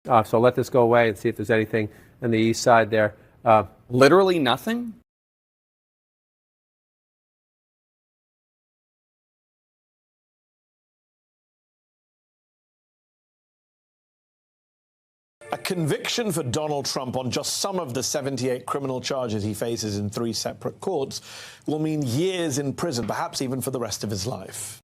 So let this go away and see if there's anything on the east side there. Literally nothing? A conviction for Donald Trump on just some of the 78 criminal charges he faces in 3 separate courts will mean years in prison, perhaps even for the rest of his life.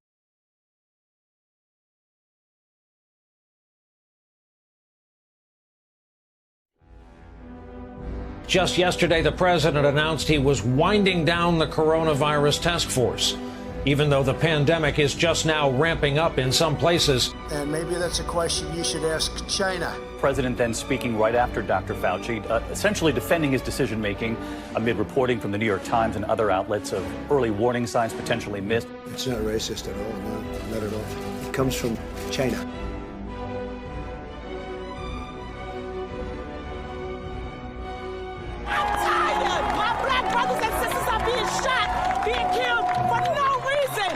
Just yesterday, the president announced he was winding down the coronavirus task force, even though the pandemic is just now ramping up in some places. And maybe that's a question you should ask China. President then speaking right after Dr. Fauci, essentially defending his decision-making amid reporting from the New York Times and other outlets of early warning signs potentially missed. It's not racist at all, no, not at all. It comes from China. I'm tired! My black brothers and sisters are being shot, being killed for no reason!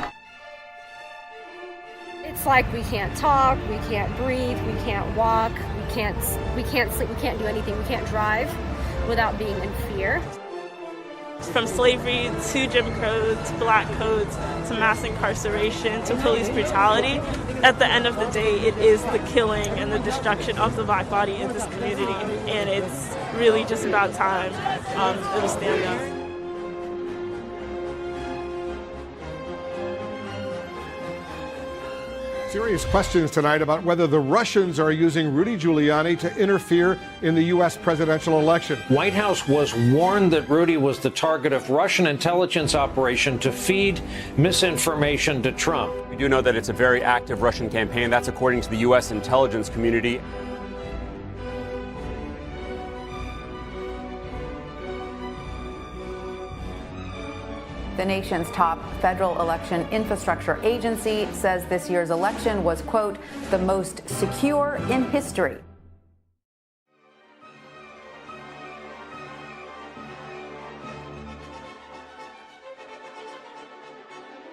It's like we can't talk, we can't breathe, we can't walk, we can't sleep, we can't do anything, we can't drive without being in fear. From slavery to Jim Crow to black codes to mass incarceration to police brutality, at the end of the day, it is the killing and the destruction of the black body in this community, and it's really just about time it'll stand up. Serious questions tonight about whether the Russians are using Rudy Giuliani to interfere in the U.S. presidential election. White House was warned that Rudy was the target of Russian intelligence operation to feed misinformation to Trump. We do know that it's a very active Russian campaign. That's according to the U.S. intelligence community. The nation's top federal election infrastructure agency says this year's election was, quote, the most secure in history.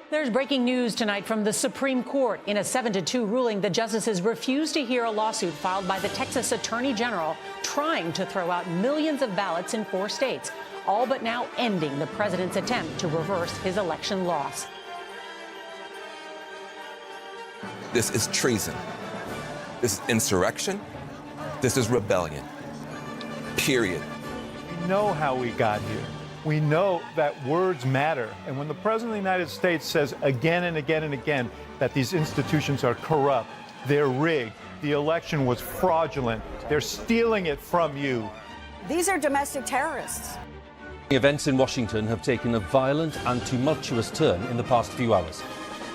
There's breaking news tonight from the Supreme Court. In a 7-2 ruling, the justices refused to hear a lawsuit filed by the Texas Attorney General trying to throw out millions of ballots in 4 states, all but now ending the president's attempt to reverse his election loss. This is treason. This is insurrection. This is rebellion. Period. We know how we got here. We know that words matter. And when the President of the United States says again and again and again that these institutions are corrupt, they're rigged, the election was fraudulent, they're stealing it from you. These are domestic terrorists. Events in Washington have taken a violent and tumultuous turn in the past few hours,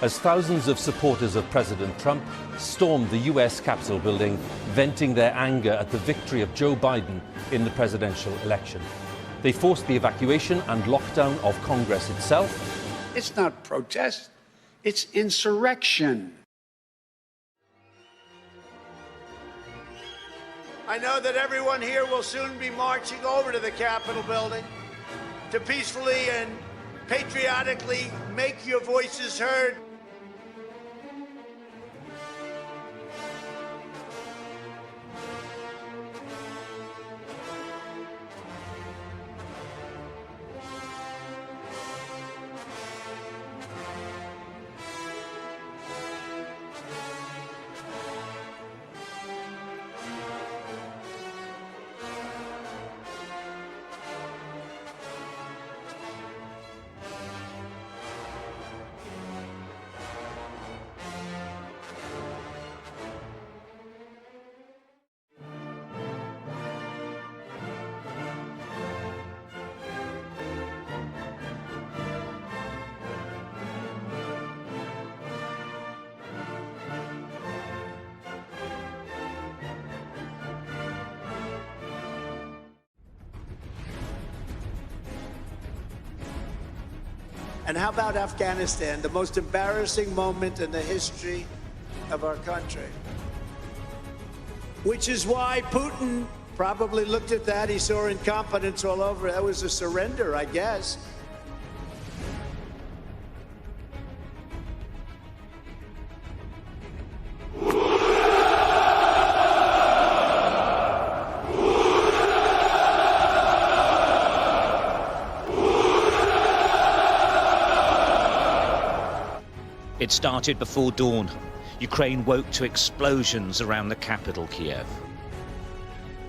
as thousands of supporters of President Trump stormed the U.S. Capitol building, venting their anger at the victory of Joe Biden in the presidential election. They forced the evacuation and lockdown of Congress itself. It's not protest, it's insurrection. I know that everyone here will soon be marching over to the Capitol building to peacefully and patriotically make your voices heard. And how about Afghanistan, the most embarrassing moment in the history of our country? Which is why Putin probably looked at that. He saw incompetence all over. That was a surrender, I guess. It started before dawn. Ukraine woke to explosions around the capital, Kiev.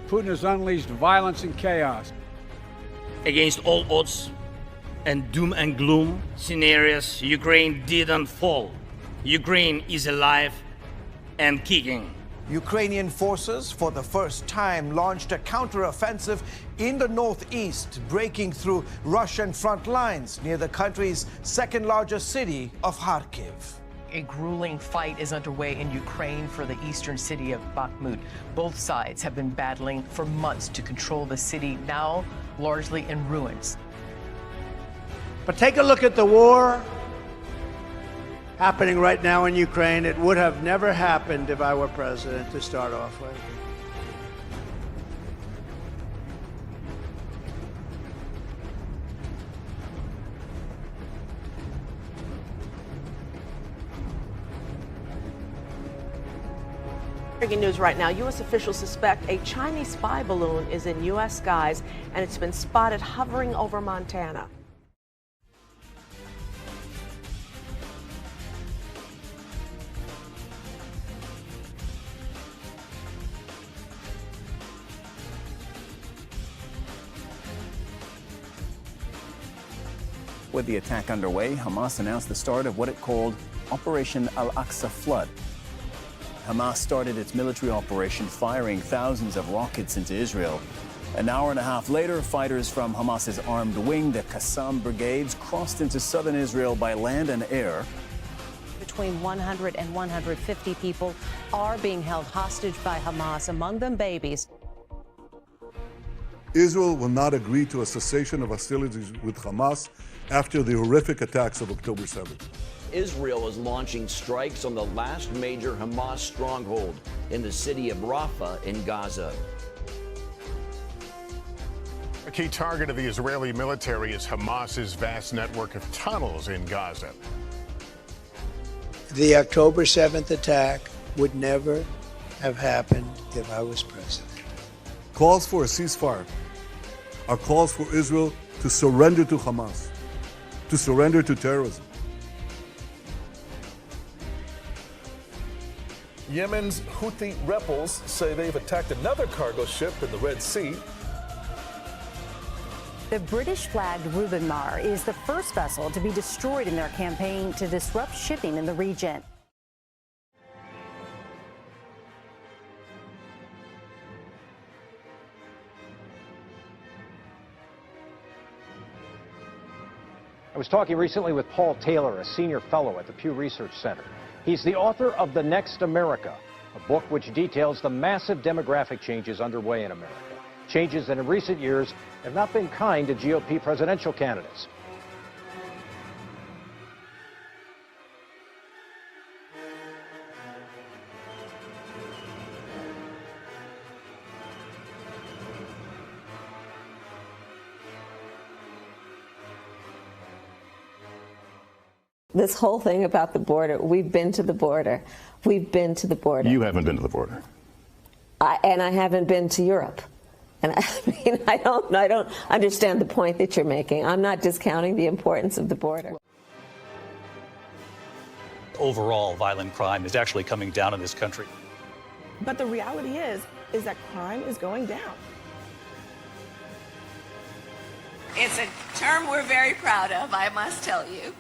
Putin has unleashed violence and chaos. Against all odds and doom and gloom scenarios, Ukraine didn't fall. Ukraine is alive and kicking. Ukrainian forces, for the first time, launched a counteroffensive in the northeast, breaking through Russian front lines near the country's second-largest city of Kharkiv. A grueling fight is underway in Ukraine for the eastern city of Bakhmut. Both sides have been battling for months to control the city, now largely in ruins. But take a look at the war happening right now in Ukraine. It would have never happened if I were president to start off with. Breaking news right now, U.S. officials suspect a Chinese spy balloon is in U.S. skies, and it's been spotted hovering over Montana. With the attack underway, Hamas announced the start of what it called Operation Al-Aqsa Flood. Hamas started its military operation firing thousands of rockets into Israel. An hour and a half later, fighters from Hamas's armed wing, the Qassam brigades, crossed into southern Israel by land and air. Between 100 and 150 people are being held hostage by Hamas, among them babies. Israel will not agree to a cessation of hostilities with Hamas after the horrific attacks of October 7th. Israel is launching strikes on the last major Hamas stronghold in the city of Rafah in Gaza. A key target of the Israeli military is Hamas's vast network of tunnels in Gaza. The October 7th attack would never have happened if I was president. Calls for a ceasefire are calls for Israel to surrender to Hamas, to surrender to terrorism. Yemen's Houthi rebels say they've attacked another cargo ship in the Red Sea. The British-flagged Reuben Mar is the first vessel to be destroyed in their campaign to disrupt shipping in the region. I was talking recently with Paul Taylor, a senior fellow at the Pew Research Center. He's the author of The Next America, a book which details the massive demographic changes underway in America. Changes that in recent years have not been kind to GOP presidential candidates. This whole thing about the border, we've been to the border. We've been to the border. You haven't been to the border. And I haven't been to Europe. And I mean, I don't understand the point that you're making. I'm not discounting the importance of the border. Overall, violent crime is actually coming down in this country. But the reality is that crime is going down. It's a term we're very proud of, I must tell you,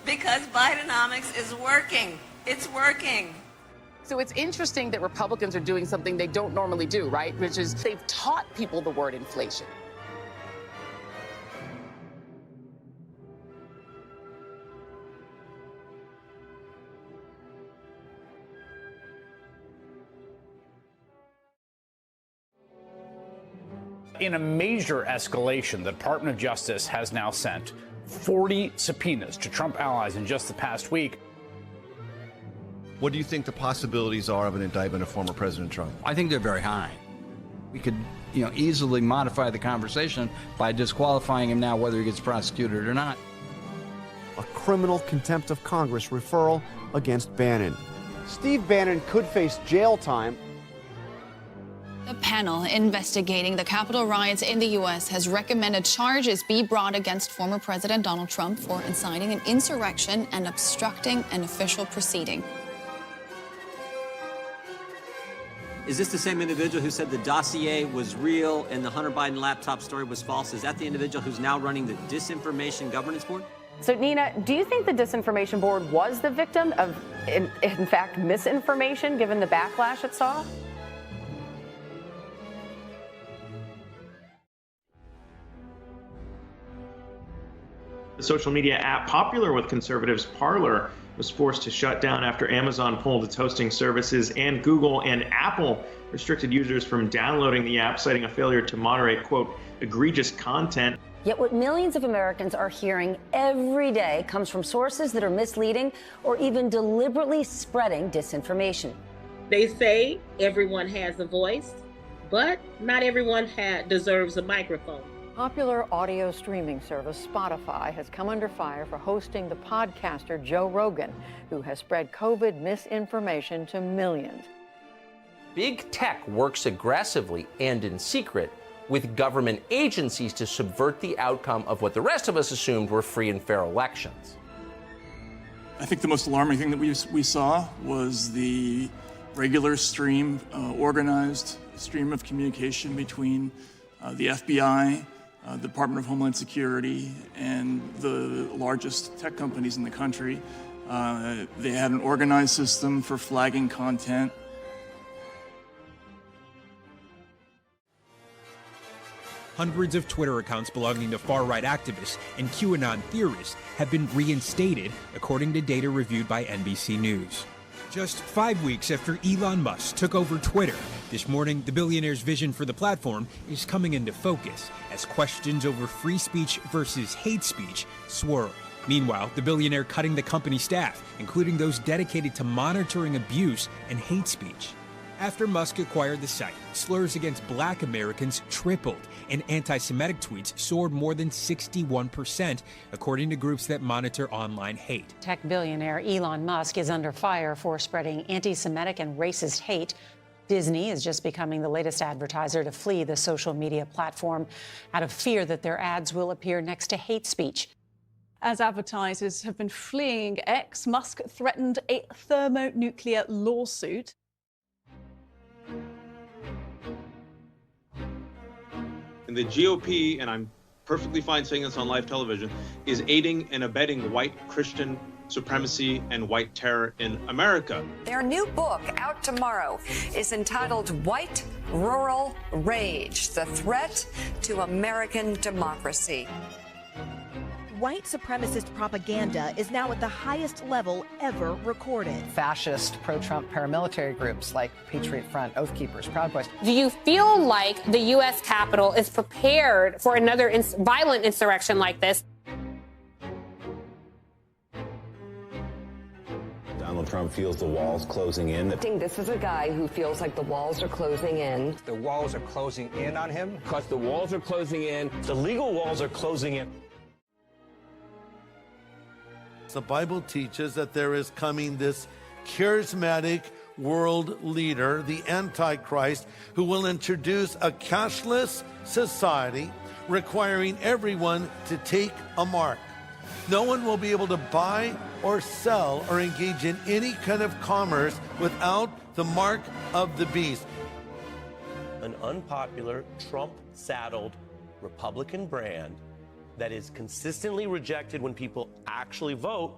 because Bidenomics is working. It's working. So it's interesting that Republicans are doing something they don't normally do, right? Which is they've taught people the word inflation. In a major escalation, the Department of Justice has now sent 40 subpoenas to Trump allies in just the past week. What do you think the possibilities are of an indictment of former President Trump? I think they're very high. We could, easily modify the conversation by disqualifying him now, whether he gets prosecuted or not. A criminal contempt of Congress referral against Bannon. Steve Bannon could face jail time. The panel investigating the Capitol riots in the U.S. has recommended charges be brought against former President Donald Trump for inciting an insurrection and obstructing an official proceeding. Is this the same individual who said the dossier was real and the Hunter Biden laptop story was false? Is that the individual who's now running the Disinformation Governance Board? So, Nina, do you think the Disinformation Board was the victim of, in fact, misinformation, given the backlash it saw? The social media app popular with conservatives, Parler, was forced to shut down after Amazon pulled its hosting services, and Google and Apple restricted users from downloading the app, citing a failure to moderate, quote, egregious content. Yet what millions of Americans are hearing every day comes from sources that are misleading or even deliberately spreading disinformation. They say everyone has a voice, but not everyone deserves a microphone. Popular audio streaming service Spotify has come under fire for hosting the podcaster Joe Rogan, who has spread COVID misinformation to millions. Big tech works aggressively and in secret with government agencies to subvert the outcome of what the rest of us assumed were free and fair elections. I think the most alarming thing that we saw was the regular stream, organized stream of communication between the FBI, Department of Homeland Security, and the largest tech companies in the country. They had an organized system for flagging content. Hundreds of Twitter accounts belonging to far-right activists and QAnon theorists have been reinstated, according to data reviewed by NBC News. Just 5 weeks after Elon Musk took over Twitter, this morning the billionaire's vision for the platform is coming into focus as questions over free speech versus hate speech swirl. Meanwhile, the billionaire cutting the company staff, including those dedicated to monitoring abuse and hate speech. After Musk acquired the site, slurs against Black Americans tripled, and anti-Semitic tweets soared more than 61%, according to groups that monitor online hate. Tech billionaire Elon Musk is under fire for spreading anti-Semitic and racist hate. Disney is just becoming the latest advertiser to flee the social media platform out of fear that their ads will appear next to hate speech. As advertisers have been fleeing X, Musk threatened a thermonuclear lawsuit. And the GOP, and I'm perfectly fine saying this on live television, is aiding and abetting white Christian supremacy and white terror in America. Their new book, out tomorrow, is entitled White Rural Rage, The Threat to American Democracy. White supremacist propaganda is now at the highest level ever recorded. Fascist, pro-Trump paramilitary groups like Patriot Front, Oath Keepers, Proud Boys. Do you feel like the U.S. Capitol is prepared for another violent insurrection like this? Donald Trump feels the walls closing in. I think this is a guy who feels like the walls are closing in. The walls are closing in on him. Because the walls are closing in. The legal walls are closing in. The Bible teaches that there is coming this charismatic world leader, the Antichrist, who will introduce a cashless society requiring everyone to take a mark. No one will be able to buy or sell or engage in any kind of commerce without the mark of the beast. An unpopular, Trump-saddled Republican brand that is consistently rejected when people actually vote.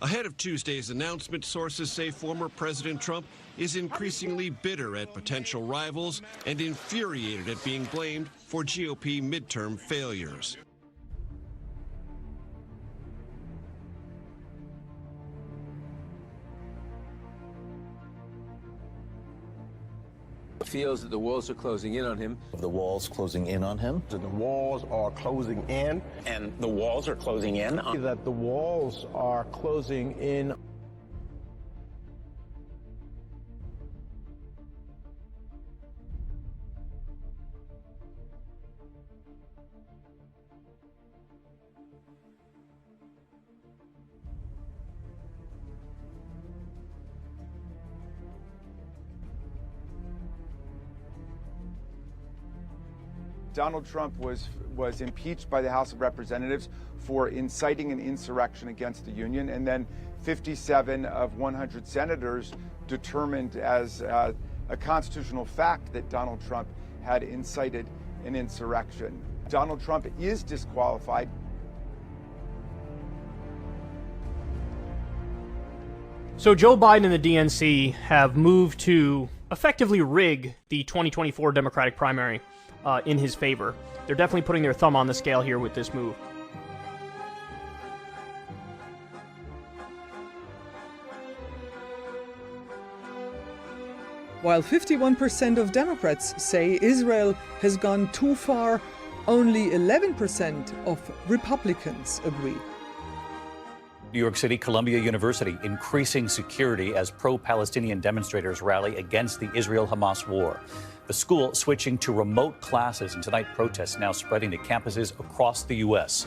Ahead of Tuesday's announcement, sources say former President Trump is increasingly bitter at potential rivals and infuriated at being blamed for GOP midterm failures. Feels that the walls are closing in on him. The walls closing in on him. The walls are closing in. And the walls are closing in. That the walls are closing in. Donald Trump was impeached by the House of Representatives for inciting an insurrection against the Union, and then 57 of 100 senators determined as a constitutional fact that Donald Trump had incited an insurrection. Donald Trump is disqualified. So Joe Biden and the DNC have moved to effectively rig the 2024 Democratic primary in his favor. They're definitely putting their thumb on the scale here with this move. While 51% of Democrats say Israel has gone too far, only 11% of Republicans agree. New York City, Columbia University increasing security as pro-Palestinian demonstrators rally against the Israel-Hamas war. The school switching to remote classes, and tonight protests now spreading to campuses across the U.S.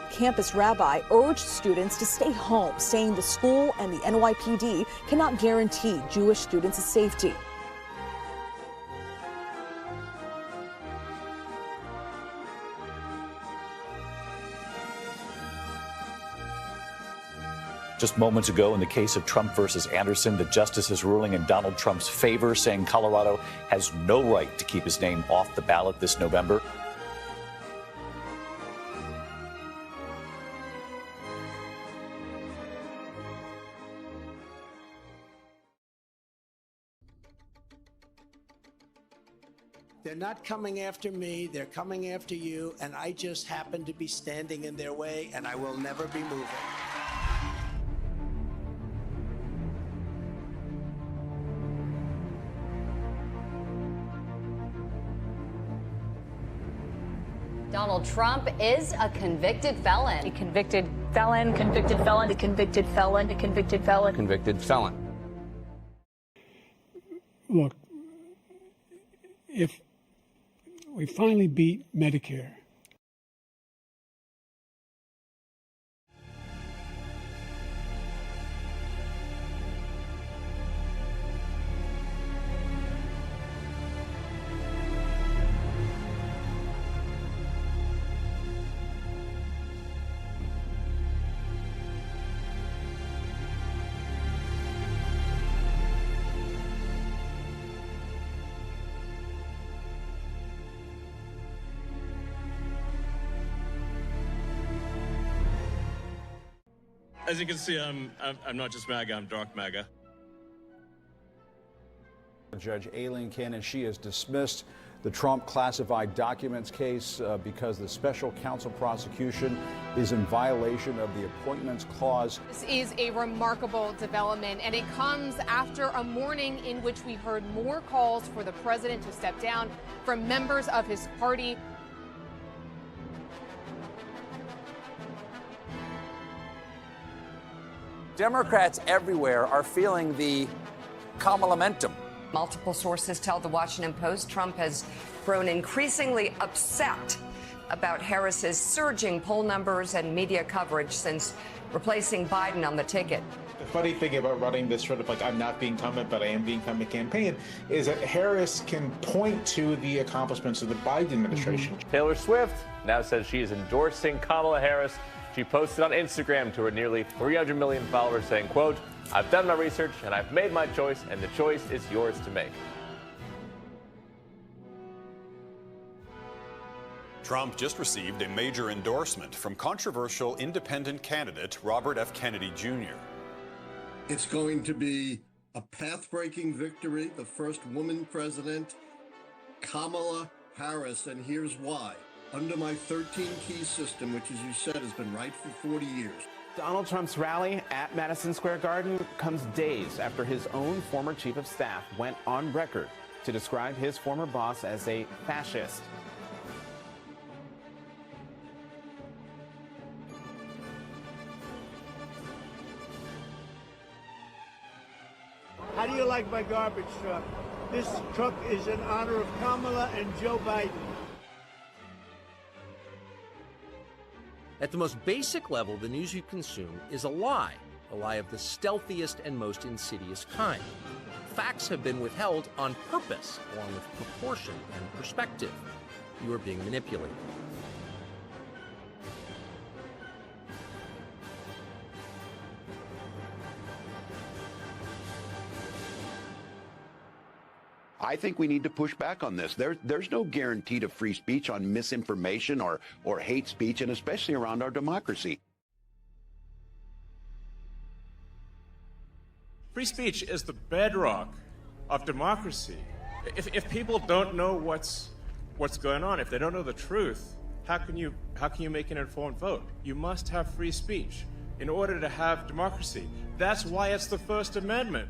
Campus rabbi urged students to stay home, saying the school and the NYPD cannot guarantee Jewish students' safety. Just moments ago, in the case of Trump versus Anderson, the justice is ruling in Donald Trump's favor, saying Colorado has no right to keep his name off the ballot this November. They're not coming after me, they're coming after you, and I just happen to be standing in their way, and I will never be moving. Donald Trump is a convicted felon. A convicted felon, convicted felon, a convicted felon, a convicted felon. Convicted felon. Look, if we finally beat Medicare, as you can see, I'm not just MAGA, I'm dark MAGA. Judge Aileen Cannon, she has dismissed the Trump classified documents case because the special counsel prosecution is in violation of the Appointments Clause. This is a remarkable development, and it comes after a morning in which we heard more calls for the president to step down from members of his party. Democrats everywhere are feeling the Kamala-mentum. Multiple sources tell the Washington Post Trump has grown increasingly upset about Harris's surging poll numbers and media coverage since replacing Biden on the ticket. The funny thing about running this sort of like I'm not being comment, but I am being comment campaign is that Harris can point to the accomplishments of the Biden administration. Taylor Swift now says she is endorsing Kamala Harris. She posted on Instagram to her nearly 300 million followers saying, quote, "I've done my research and I've made my choice, and the choice is yours to make." Trump just received a major endorsement from controversial independent candidate Robert F. Kennedy Jr. It's going to be a path-breaking victory, the first woman president, Kamala Harris, and here's why. Under my 13-key system, which, as you said, has been right for 40 years. Donald Trump's rally at Madison Square Garden comes days after his own former chief of staff went on record to describe his former boss as a fascist. How do you like my garbage truck? This truck is in honor of Kamala and Joe Biden. At the most basic level, the news you consume is a lie of the stealthiest and most insidious kind. Facts have been withheld on purpose, along with proportion and perspective. you are being manipulated. I think we need to push back on this. There's no guarantee to free speech on misinformation or hate speech, and especially around our democracy. Free speech is the bedrock of democracy. If people don't know what's going on, if they don't know the truth, how can you make an informed vote? You must have free speech in order to have democracy. That's why it's the First Amendment.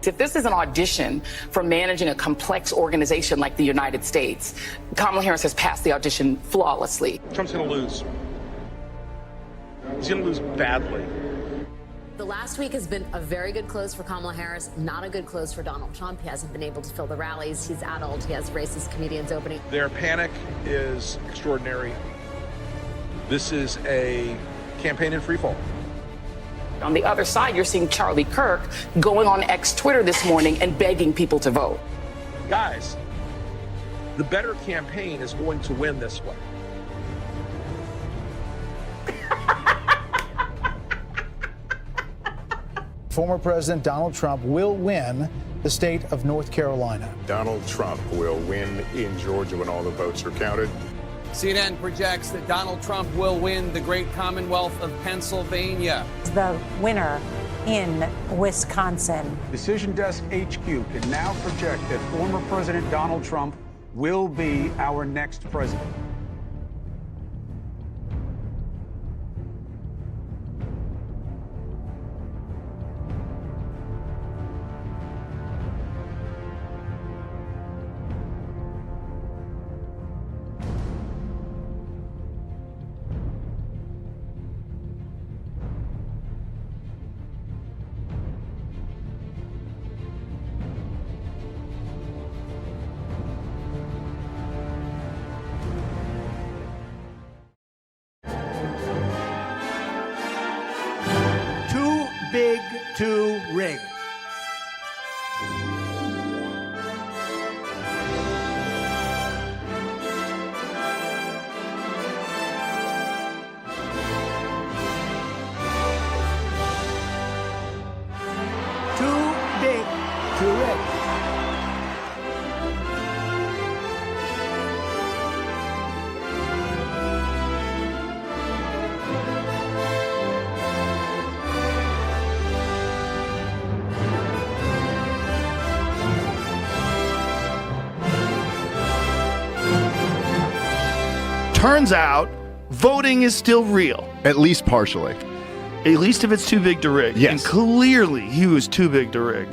If this is an audition for managing a complex organization like the United States, Kamala Harris has passed the audition flawlessly. Trump's going to lose. He's going to lose badly. The last week has been a very good close for Kamala Harris, not a good close for Donald Trump. He hasn't been able to fill the rallies. He's addled. He has racist comedians opening. Their panic is extraordinary. This is a campaign in free fall. On the other side, you're seeing Charlie Kirk going on X Twitter this morning and begging people to vote. Guys, the better campaign is going to win this way. Former President Donald Trump will win the state of North Carolina. Donald Trump will win in Georgia when all the votes are counted. CNN projects that Donald Trump will win the great Commonwealth of Pennsylvania. The winner in Wisconsin. Decision Desk HQ can now project that former President Donald Trump will be our next president. Big to rig. Too big to rig. Turns out, voting is still real. At least partially. At least if it's too big to rig. Yes. And clearly, he was too big to rig.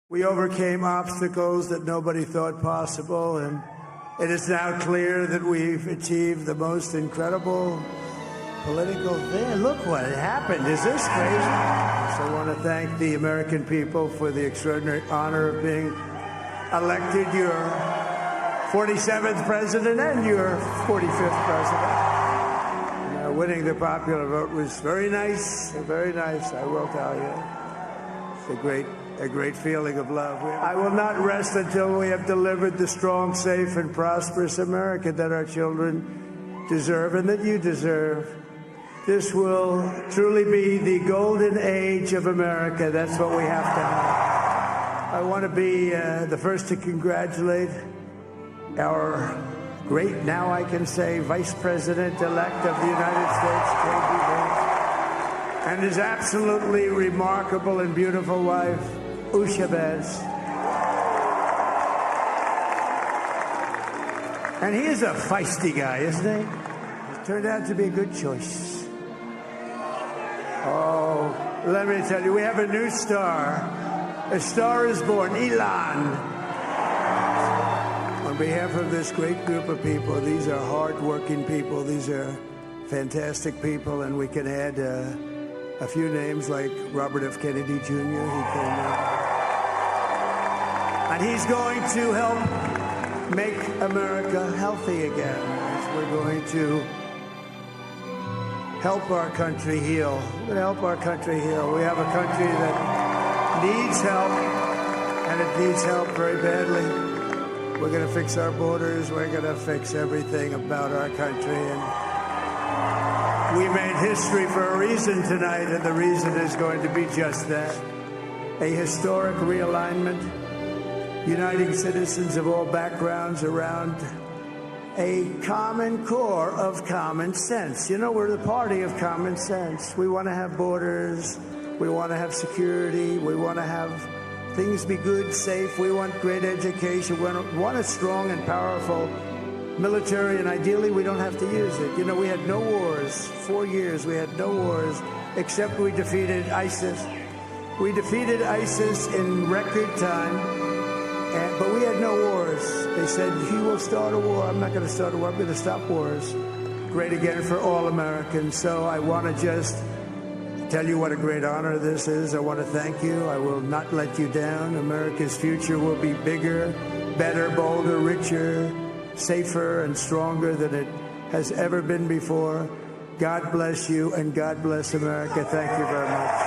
We overcame obstacles that nobody thought possible, and it is now clear that we've achieved the most incredible political thing. Look what happened. Is this crazy? So I want to thank the American people for the extraordinary honor of being elected your 47th president and your 45th president. Winning the popular vote was very nice, I will tell you. It's a great feeling of love. I will not rest until we have delivered the strong, safe, and prosperous America that our children deserve and that you deserve. This will truly be the golden age of America. That's what we have to have. I want to be the first to congratulate our great, now I can say, Vice President-elect of the United States, J.D. Vance, and his absolutely remarkable and beautiful wife, Usha Vance. And he is a feisty guy, isn't he? He's turned out to be a good choice. Oh, let me tell you, we have a new star. A star is born, Elon. On behalf of this great group of people, these are hard-working people. These are fantastic people, and we can add a few names like Robert F. Kennedy Jr. And he's going to help make America healthy again. We're going to help our country heal. We're going to help our country heal. We have a country that needs help, and it needs help very badly. We're going to fix our borders. We're going to fix everything about our country. And we made history for a reason tonight, and the reason is going to be just that. A historic realignment, uniting citizens of all backgrounds around a common core of common sense. You know, we're the party of common sense. We want to have borders. We want to have security. We want to have things be good, safe. We want great education. We want a strong and powerful military, and ideally we don't have to use it. You know, we had no wars. 4 years we had no wars, except we defeated ISIS. We defeated ISIS in record time, but we had no wars. They said, he will start a war. I'm not going to start a war. I'm going to stop wars. Great again for all Americans. So I want to just tell you what a great honor this is. I want to thank you. I will not let you down. America's future will be bigger, better, bolder, richer, safer, and stronger than it has ever been before. God bless you, and God bless America. Thank you very much.